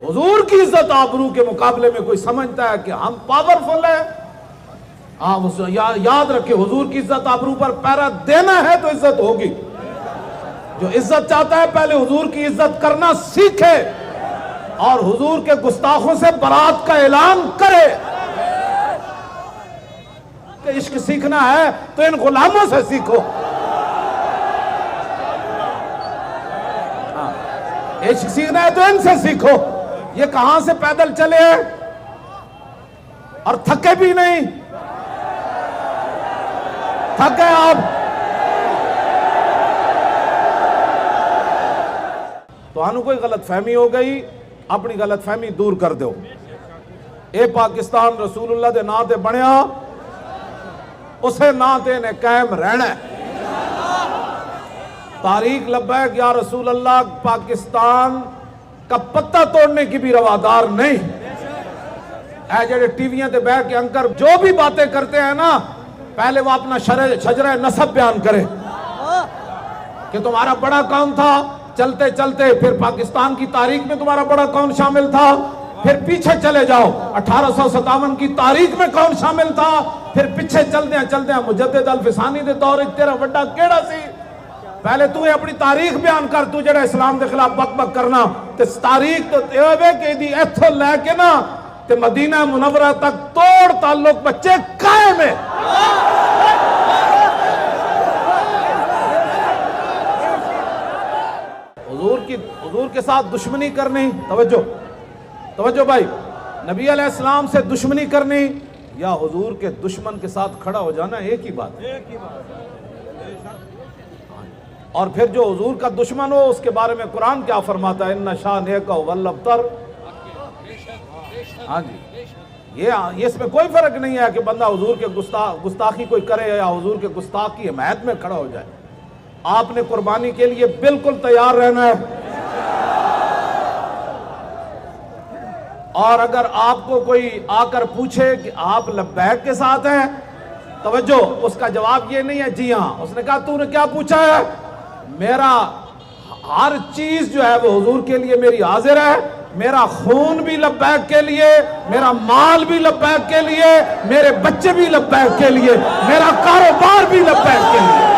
حضور کی عزت آبرو کے مقابلے میں کوئی سمجھتا ہے کہ ہم پاورفل ہیں، یاد رکھے حضور کی عزت آبرو پر پیرا دینا ہے تو عزت ہوگی۔ جو عزت چاہتا ہے پہلے حضور کی عزت کرنا سیکھے اور حضور کے گستاخوں سے برات کا اعلان کرے۔ کہ عشق سیکھنا ہے تو ان غلاموں سے سیکھو، عشق سیکھنا ہے تو ان سے سیکھو۔ یہ کہاں سے پیدل چلے ہیں اور تھکے بھی نہیں، تھک گئے آپ؟ تو آنو کوئی غلط فہمی ہو گئی، اپنی غلط فہمی دور کر دو۔ اے پاکستان رسول اللہ دے نا تے بنیا، اسے نا تے نے قائم رہنا ہے۔ تاریخ لبیک یا رسول اللہ پاکستان کا پتہ توڑنے کی بھی روادار نہیں۔ اے جڑے ٹی ویاں تے بیٹھ کے انکر جو بھی باتیں کرتے ہیں نا، پہلے وہ اپنا شجرہ نسب بیان کرے کہ تمہارا بڑا کون تھا، چلتے چلتے پھر پاکستان کی تاریخ میں تمہارا بڑا کون شامل تھا، پھر پیچھے چلے جاؤ 1857 کی تاریخ میں کون شامل تھا، پھر پیچھے چلتے ہیں مجدد الفسانی دے دور تیرا وڈا کیڑا سی۔ پہلے تو اپنی تاریخ بیان کر، تو جڑا اسلام دے خلاف بک بک کرنا تے تاریخ تو تیوے کہ دی ایتھو لے کے نا تے مدینہ منورہ تک توڑ تعلق بچے قائم ہے۔ حضور کے ساتھ دشمنی کرنی، توجہ بھائی، نبی علیہ السلام سے دشمنی کرنی یا حضور کے دشمن کے ساتھ کھڑا ہو جانا ایک ہی بات ہے۔ اور پھر جو حضور کا دشمن ہو اس کے بارے میں قرآن کیا فرماتا ہے، ان شانئک هو الابتر۔ ہاں جی، یہ اس میں کوئی فرق نہیں ہے کہ بندہ حضور کے گستاخی کوئی کرے یا حضور کے گستاخ کی حمایت میں کھڑا ہو جائے۔ آپ نے قربانی کے لیے بالکل تیار رہنا ہے، اور اگر آپ کو کوئی آ کر پوچھے کہ آپ لبیک کے ساتھ ہیں، توجہ، اس کا جواب یہ نہیں ہے جی ہاں۔ اس نے کہا تو نے کیا پوچھا ہے؟ میرا ہر چیز جو ہے وہ حضور کے لیے میری حاضر ہے، میرا خون بھی لبیک کے لیے، میرا مال بھی لبیک کے لیے، میرے بچے بھی لبیک کے لیے، میرا کاروبار بھی لبیک کے لیے۔